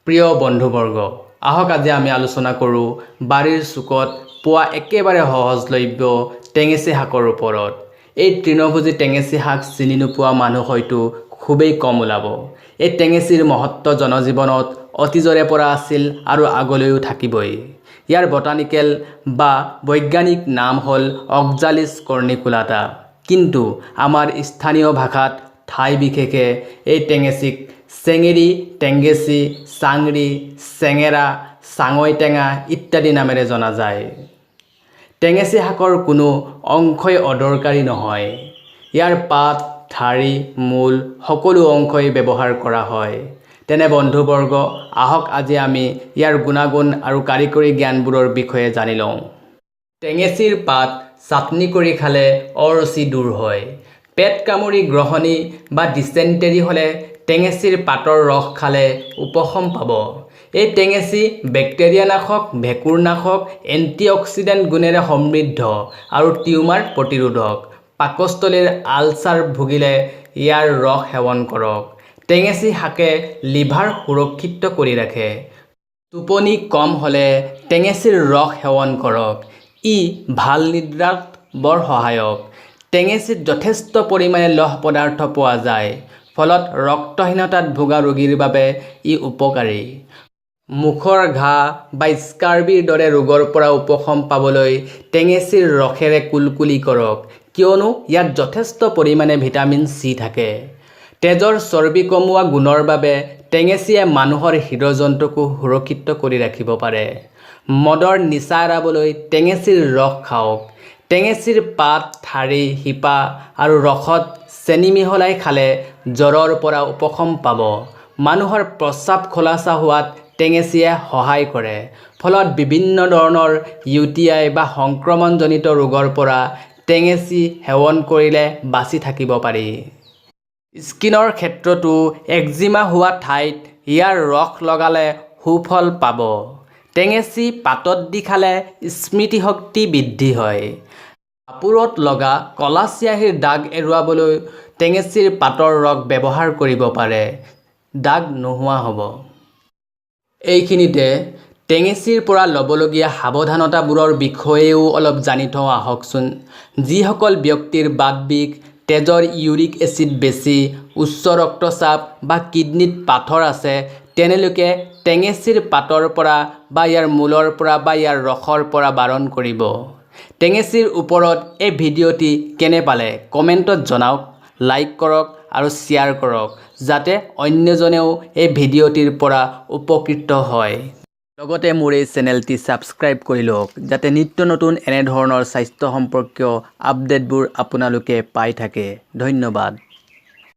প্ৰিয় বন্ধুবৰ্গ, আহক আজি আমি আলোচনা কৰোঁ বাৰীৰ চুকত পোৱা একেবাৰে সহজলভ্য টেঙেচি শাকৰ ওপৰত। এই তৃণভোজী টেঙেচি শাক চিনি নোপোৱা মানুহ হয়তো খুবেই কম ওলাব। এই টেঙেচিৰ মহত্ব জনজীৱনত অতীজৰে পৰা আছিল আৰু আগলৈও থাকিবই। ইয়াৰ বটানিকেল বা বৈজ্ঞানিক নাম হ'ল অক্সালিছ কৰ্ণিকুলাটা, কিন্তু আমাৰ স্থানীয় ভাষাত ঠাই বিশেষে এই টেঙেচিক চেঙেৰী, টেংগেচি, চাংৰি, চেঙেৰা, চাঙৈ টেঙা ইত্যাদি নামেৰে জনা যায়। টেঙেচি শাকৰ কোনো অংশই অদৰকাৰী নহয়। ইয়াৰ পাত, ঠাৰি, মূল সকলো অংশই ব্যৱহাৰ কৰা হয়। তেনে বন্ধুবৰ্গ, আহক আজি আমি ইয়াৰ গুণাগুণ আৰু কাৰিকৰী জ্ঞানবোৰৰ বিষয়ে জানি লওঁ। টেঙেচিৰ পাত চাটনি কৰি খালে অৰুচি দূৰ হয়। পেট কামুৰি গ্ৰহণী বা ডিচেণ্টেৰী হ'লে টেঙেচিৰ পাতৰ ৰস খালে উপশম পাব। এই টেঙেচি বেক্টেৰিয়ানাশক, ভেঁকুৰনাশক, এণ্টিঅক্সিডেণ্ট গুণেৰে সমৃদ্ধ আৰু টিউমাৰ প্ৰতিৰোধক। পাকস্থলীৰ আলচাৰ ভুগিলে ইয়াৰ ৰস সেৱন কৰক। টেঙেচি শাকে লিভাৰ সুৰক্ষিত কৰি ৰাখে। টোপনি কম হ'লে টেঙেচিৰ ৰস সেৱন কৰক। ই ভাল নিদ্ৰাত বৰ সহায়ক। টেঙেচিত যথেষ্ট পৰিমাণে লৌহ পদাৰ্থ পোৱা যায়, ফলত ৰক্তহীনতাত ভোগা ৰোগীৰ বাবে ই উপকাৰী। মুখৰ ঘাঁ বা স্কাৰ্বিৰ দৰে ৰোগৰ পৰা উপশম পাবলৈ টেঙেচিৰ ৰসেৰে কুলকুলি কৰক, কিয়নো ইয়াত যথেষ্ট পৰিমাণে ভিটামিন চি থাকে। তেজৰ চৰ্বি কমোৱা গুণৰ বাবে টেঙেচিয়ে মানুহৰ হৃদযন্ত্ৰকো সুৰক্ষিত কৰি ৰাখিব পাৰে। মদৰ নিচা এৰাবলৈ টেঙেচিৰ ৰস খাওক। টেঙেচিৰ পাত, ঠাৰি, শিপা আৰু ৰসত চেনি মিহলাই খালে জ্বৰৰ পৰা উপশম পাব। মানুহৰ প্ৰস্ৰাৱ খোলাচা হোৱাত টেঙেচিয়ে সহায় কৰে, ফলত বিভিন্ন ধৰণৰ UTI বা সংক্ৰমণজনিত ৰোগৰ পৰা টেঙেচি সেৱন কৰিলে বাচি থাকিব পাৰি। স্কিনৰ ক্ষেত্ৰতো একজিমা হোৱা ঠাইত ইয়াৰ ৰস লগালে সুফল পাব। টেঙেচি পাতত দি খালে স্মৃতিশক্তি বৃদ্ধি হয়। কাপোৰত লগা ক'লা চিয়াহীৰ দাগ এৰুৱাবলৈ টেঙেচিৰ পাতৰ ৰস ব্যৱহাৰ কৰিব পাৰে, দাগ নোহোৱা হ'ব। এইখিনিতে টেঙেচিৰ পৰা ল'বলগীয়া সাৱধানতাবোৰৰ বিষয়েও অলপ জানি থওঁ আহকচোন। যিসকল ব্যক্তিৰ বাতবিষ, তেজৰ ইউৰিক এচিড বেছি, উচ্চ ৰক্তচাপ বা কিডনিত পাথৰ আছে, তেনেলোকে টেঙেচিৰ পাতৰ পৰা বা ইয়াৰ মূলৰ পৰা বা ইয়াৰ ৰসৰ পৰা বাৰণ কৰিব। টেঙেচিৰ ওপৰত এই ভিডিঅ'টি কেনে পালে কমেণ্টত জনাওক, লাইক কৰক আৰু শ্বেয়াৰ কৰক, যাতে অন্যজনেও এই ভিডিঅ'টিৰ পৰা উপকৃত হয়। লগতে মোৰ এই চেনেলটি ছাবস্ক্ৰাইব কৰি লওক, যাতে নিত্য নতুন এনেধৰণৰ স্বাস্থ্য সম্পৰ্কীয় আপডেটবোৰ আপোনালোকে পাই থাকে। ধন্যবাদ।